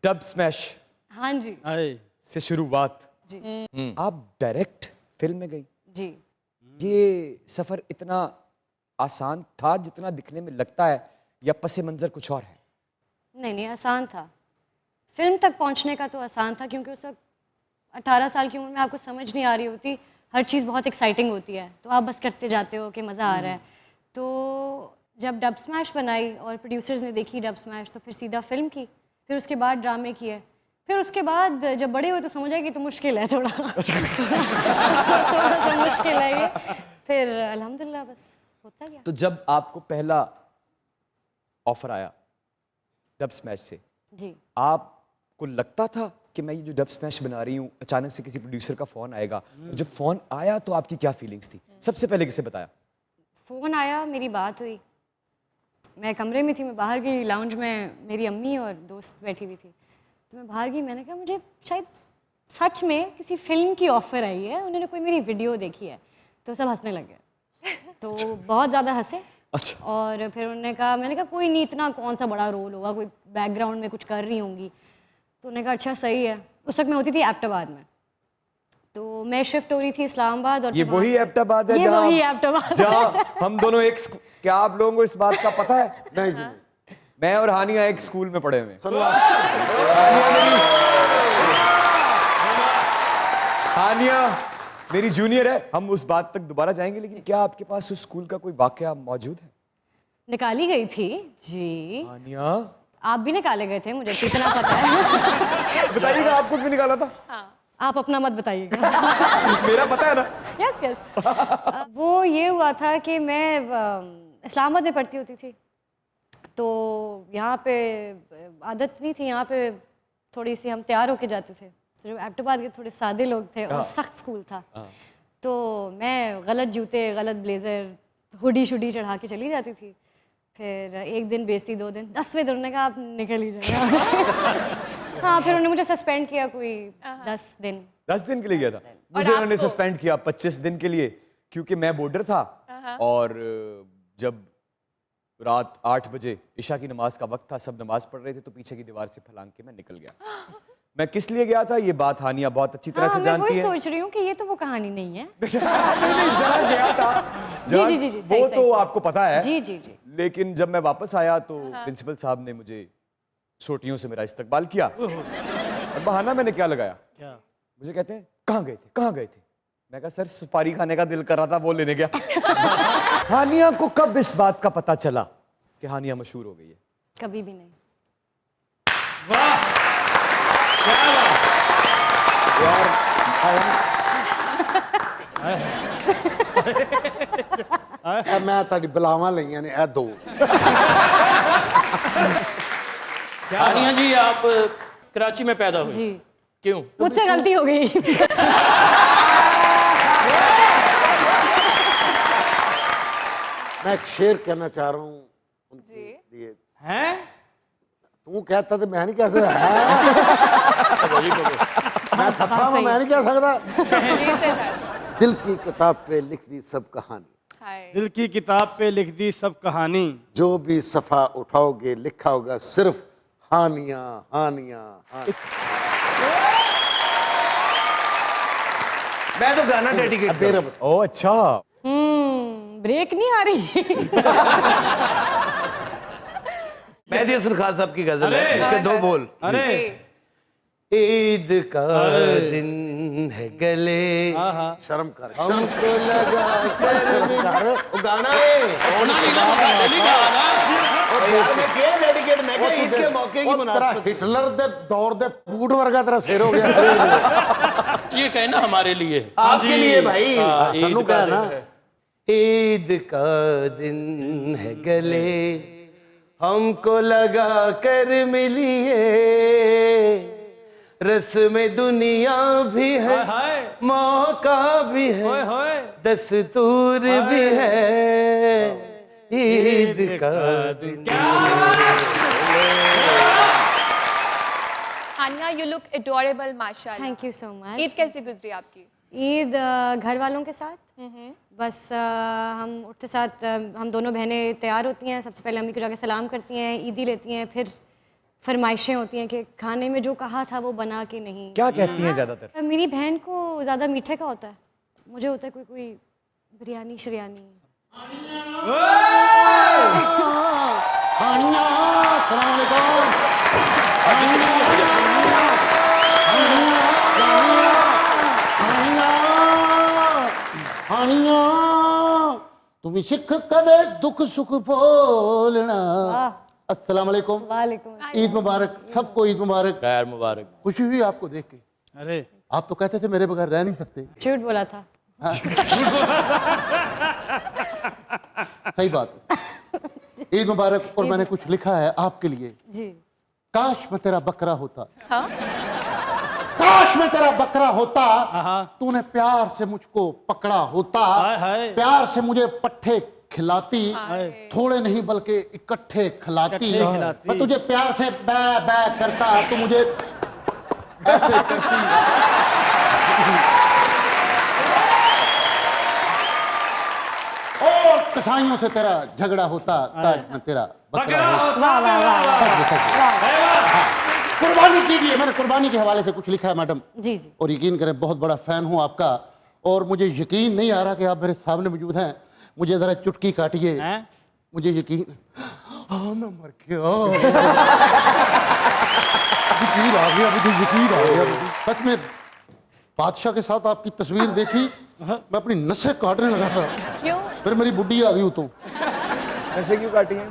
Dub smash हाँ जी से शुरुआत, जी आप डायरेक्ट फिल्म में गई। जी। ये सफर इतना आसान था जितना दिखने में लगता है, या पस मंजर कुछ और है? नहीं नहीं, आसान था। फिल्म तक पहुंचने का तो आसान था, क्योंकि उस वक्त 18 साल की उम्र में आपको समझ नहीं आ रही होती, हर चीज़ बहुत एक्साइटिंग होती है, तो आप बस करते जाते हो कि मज़ा आ रहा है। तो जब डब स्मैश बनाई और प्रोड्यूसर्स ने देखी डब स्मैश, तो फिर सीधा फिल्म की, फिर उसके बाद ड्रामे किए, फिर उसके बाद जब बड़े हुए तो समझ आए कि तो मुश्किल है थोड़ा थोड़ा सा मुश्किल है ये। फिर अल्हम्दुलिल्लाह बस होता गया। तो जब आपको पहला ऑफर आया डब स्मैश से, जी आपको लगता था कि मैं ये जो डब स्मैश बना रही हूँ, अचानक से किसी प्रोड्यूसर का फोन आएगा? और जब फोन आया तो आपकी क्या फीलिंग्स थी? सबसे पहले किसे बताया? फ़ोन आया, मेरी बात हुई, मैं कमरे में थी, मैं बाहर गई, लाउंज में मेरी अम्मी और दोस्त बैठी हुई थी, तो मैं बाहर गई, मैंने कहा मुझे शायद सच में किसी फिल्म की ऑफ़र आई है, उन्होंने कोई मेरी वीडियो देखी है। तो सब हंसने लग गए, तो बहुत ज़्यादा हंसे। अच्छा। और फिर उन्होंने कहा, मैंने कहा कोई नहीं, इतना कौन सा बड़ा रोल होगा, कोई बैकग्राउंड में कुछ कर रही होंगी। तो उन्होंने कहा अच्छा सही है। उस वक्त मैं होती थी एबटाबाद में, तो मैं शिफ्ट हो रही थी इस्लामाबाद। और ये वही एबटाबाद है ये वही एबटाबाद जहाँ हम दोनों एक क्या आप लोगों को इस बात का पता है? नहीं जी नहीं। मैं और हानिया एक स्कूल में पढ़े हुए हैं। हानिया मेरी जूनियर है, हम उस बात तक दोबारा जाएंगे, लेकिन क्या आपके पास उस स्कूल का कोई वाकया मौजूद है? निकाली गई थी जी। हानिया आप भी निकाले गए थे, मुझे कितना पता है। बताइएगा आपको क्यों निकाला था? आप अपना मत बताइएगा। मेरा पता है ना। Yes yes. वो ये हुआ था कि मैं इस्लामाबाद में पढ़ती होती थी, तो यहाँ पे आदत नहीं थी, यहाँ पे थोड़ी सी हम तैयार होके जाते थे, तो जो एबटाबाद के थोड़े सादे लोग थे और सख्त स्कूल था, तो मैं गलत जूते, गलत ब्लेज़र, हुडी शुडी चढ़ा के चली जाती थी। फिर एक दिन बेइज्जती, 2 दिन, 10वें दिन उन्होंने कहा आप निकल ही जाए। हाँ, फिर उन्होंने मुझे सस्पेंड किया कोई 10 दिन। 10 दिन के लिए गया था मुझे, उन्होंने सस्पेंड किया 25 दिन के लिए, क्योंकि मैं बॉर्डर था और जब रात 8 बजे ईशा की नमाज का वक्त था, सब नमाज पढ़ रहे थे, तो पीछे की दीवार से फलांग के मैं निकल गया। मैं किस लिए गया था ये बात हानिया बहुत अच्छी तरह से जानती है। मैं वही सोच रही हूँ कि ये तो वो कहानी नहीं है। जहाँ गया था, जी जी जी, वो तो आपको पता है। जी जी जी। लेकिन जब मैं वापस आया तो प्रिंसिपल साहब ने मुझे सोटियों से मेरा इस्तकबाल किया। और बहाना मैंने क्या लगाया, मुझे कहते हैं कहाँ गए थे, कहाँ गए थे? मैं कहा सर सुपारी खाने का दिल कर रहा था, वो लेने गया। हानिया को कब इस बात का पता चला कि हानिया मशहूर हो गई है? कभी भी नहीं। वाह क्या यार मैं ताड़ी बुलावा लईयां ने ए 2। हानिया जी आप कराची में पैदा हुए जी। क्यों? मुझसे गलती हो गई। मैं एक शेर कहना चाह रहा हूँ उनके लिए। हैं? तू कहता तो मैं नहीं कह सकता। मैं थका हूं, मैं नहीं कह सकता। दिल की किताब पे लिख दी सब कहानी, दिल की किताब पे लिख दी सब कहानी, जो भी सफा उठाओगे लिखा होगा सिर्फ हानिया हानिया हानिया। मैं तो गाना डेडिकेट मेरा ओ अच्छा। ब्रेक नहीं आ रही। मेहदी हसन खान साहब की गजल है, उसके 2 बोल। अरे ईद का दिन है गले, शर्म कर, हमको लगा कर वो गाना है होना नहीं ना, डेली का गाना। और यार मैं क्या डेडिकेट, मैं क्या ईद के मौके की तेरा मुनासिबत। हिटलर दे दौर दे बूट वर्गा तेरा सिर हो गया। ये कहना हमारे लिए, आपके लिए भाई। सन्नू ईद का क्या दिन ना, है। ईद का दिन है गले, हमको लगा कर मिलिए, रस्म दुनिया भी है, हाय मौका भी होए है, होए दस्तूर भी है, ईद का दिन। हानिया, you look adorable, माशाल्लाह। Thank you so much. Eid कैसे गुजरी आपकी? ईद घर वालों के साथ, बस हम उठते साथ हम दोनों बहनें तैयार होती हैं, सबसे पहले अम्मी को जाके सलाम करती हैं, ईदी लेती हैं, फिर फरमाइशें होती हैं कि खाने में जो कहा था वो बना के नहीं। क्या कहती हैं ज्यादातर? मेरी बहन को ज़्यादा मीठे का होता है, मुझे होता है कोई कोई बिरयानी शरियानी। तुम्हें सिख कदे दुख सुख बोलना। अस्सलाम वालेकुम। वालेकुम। ईद मुबारक, सबको ईद मुबारक। खैर मुबारक। खुशी हुई आपको देख के। अरे आप तो कहते थे मेरे बगैर रह नहीं सकते। झूठ बोला था। सही बात है। ईद मुबारक। और मैंने कुछ लिखा है आपके लिए। जी। काश मैं तेरा बकरा होता। काश मैं तेरा बकरा होता, तूने प्यार से मुझको पकड़ा होता, हाय हाय। प्यार से मुझे पट्ठे खिलाती, थोड़े नहीं बल्कि इकट्ठे खिलाती। इकट्ठे खिलाती। मैं तुझे प्यार से बै बै करता, तू मुझे ऐसे करती। और कसाईयों से तेरा झगड़ा होता, काश मैं तेरा बकरा होता। वाह वाह वाह। कुर्बानी कीजिए। मैंने कुर्बानी के हवाले से कुछ लिखा है मैडम। जी जी। और यकीन करें बहुत बड़ा फैन हूं आपका, और मुझे यकीन नहीं आ रहा कि आप मेरे सामने मौजूद हैं। मुझे जरा चुटकी काटिए। मुझे यकीन, हाँ मैं मर गया। यकीन आ गया मुझे, यकीन आ गया मुझे। सच में बादशाह के साथ आपकी तस्वीर देखी, मैं अपनी नसें काटने लगा था। क्यों? फिर मेरी बुड्ढी आ गई तो। ऐसे क्यों काटी हैं?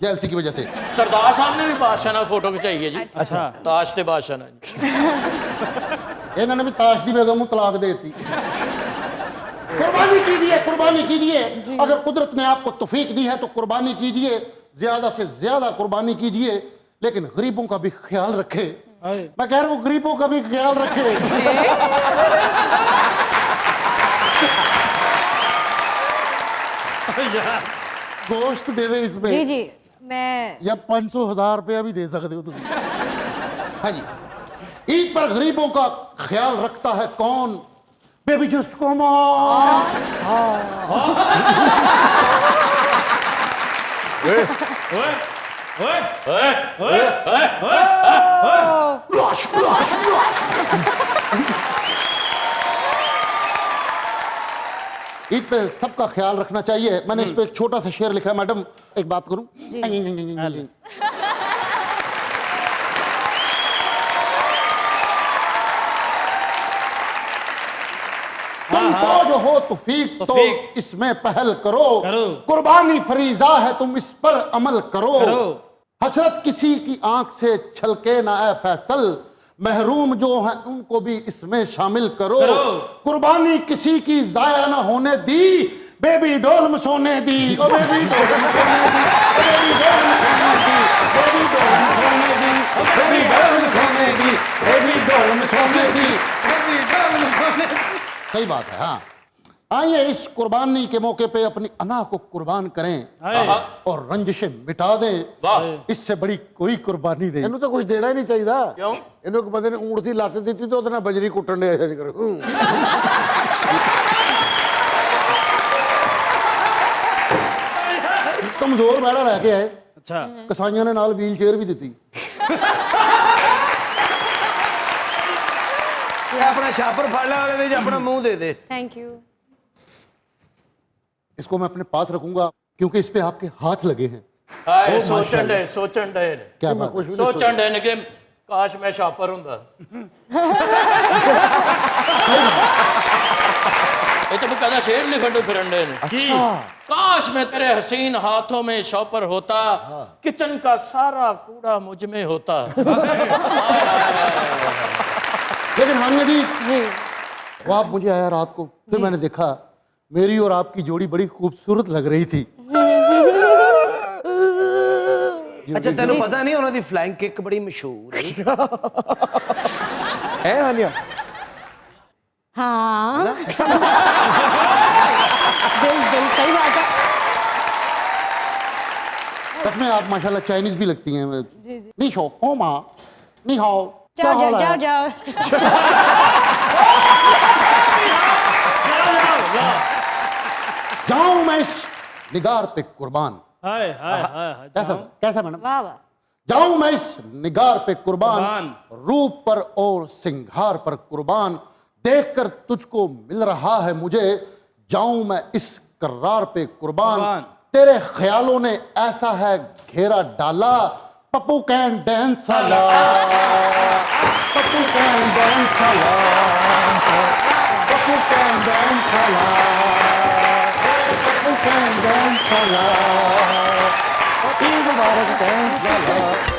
जेलसी की वजह से। सरदार साहब ने भी बादशाह नाल फोटो खिंचाई है जी। अच्छा। ताश ते बादशाह नाल जी। इन्होंने भी ताश दी बेगम को तलाक दे दी। कुर्बानी कीजिए, कुर्बानी कीजिए। अगर कुदरत ने आपको तौफीक दी है तो कुर्बानी कीजिए, ज्यादा से ज्यादा कुर्बानी कीजिए, लेकिन गरीबों का भी ख्याल रखे। मैं कह रहा हूँ गरीबों का भी ख्याल रखे। गोश्त दे दे इसमें। जी जी मैं या 500,000 रुपया भी दे सकते हो तुम। हाँ जी। ईद पर गरीबों का ख्याल रखता है कौन? Baby just come on. Eid पे सबका ख्याल रखना चाहिए। मैंने इस पे एक छोटा सा शेर लिखा है मैडम, एक बात करूं? तुमको जो हो तौफीक तो इसमें पहल करो। कुर्बानी फरीजा है, तुम इस पर अमल करो। हसरत किसी की आंख से छलके ना ए फैसल, महरूम जो हैं उनको भी इसमें शामिल करो। कुर्बानी किसी की जाया ना होने दी, बेबी डोल में सोने दी। ओ बेबी डोल में सोने दी, बेबी डोल में सोने दी, बेबी डोल में सोने दी, बेबी डोल में सोने दी, बेबी डोल में सोने दी, बेबी डोल में सोने दी। सही बात है। हाँ, आइए इस कुर्बानी के मौके पे अपनी अना को कुर्बान करें और रंजिशें मिटा दें। इससे बड़ी कोई कुर्बानी नहीं। ਇਹਨੂੰ ਤਾਂ ਕੁਝ ਦੇਣਾ ਹੀ ਨਹੀਂ ਚਾਹੀਦਾ। ਕਿਉਂ? ਇਹਨੂੰ ਇੱਕ ਬੰਦੇ ਨੇ ਊਂਠ ਦੀ ਲੱਤ ਦਿੱਤੀ ਤੇ ਉਹਦੇ ਨਾਲ ਬਜਰੀ ਕੁੱਟਣ ਦੇ ਐਸੇ ਕਰੋ। कमजोर बैड़ा लैके आए। अच्छा। कसाइयां ने नाल व्हील चेयर भी दी। अपना छापर फाड़ने वाले दे अपना मुंह दे दे। Thank you. इसको मैं अपने पास रखूंगा क्योंकि इस पे आपके हाथ लगे हैं। हाय सोचन डे क्या बात है? सोचन डे ने कि काश मैं छापर हुंदा। ये तो कदा शेर लिखन दो फिरन डे ने। अच्छा। काश मैं तेरे हसीन हाथों में शॉपर होता, किचन का सारा कूड़ा मुझ में होता। लेकिन हानिया जी, वो आप मुझे आया रात को, फिर मैंने देखा मेरी और आपकी जोड़ी बड़ी खूबसूरत लग रही थी। अच्छा तेन पता नहीं उन्होंने फ्लाइंग किक बड़ी मशहूर है। है हानिया? हाँ बिल्कुल सही बात है। सच में आप माशाल्लाह चाइनीज भी लगती हैं। जी जी। नी शो ओमा नी हाओ। जाओ जाओ जाओ जाओ। जाऊं मैं इस निगार पे कुर्बान। हाय हाय हाय। कैसा कैसा मैडम? वाह वाह। जाऊं मैं इस निगार पे कुर्बान, कुर्बान। रूप पर और सिंगार पर कुर्बान, देखकर तुझको मिल रहा है मुझे, जाऊं मैं इस करार पे कुर्बान, कुर्बान। तेरे ख्यालों ने ऐसा है घेरा डाला, पप्पू कैन डांस साला, पप्पू कैन डांस साला, पप्पू कैन डांस साला, पप्पू कैन डांस साला, ईद मुबारक डांस साला।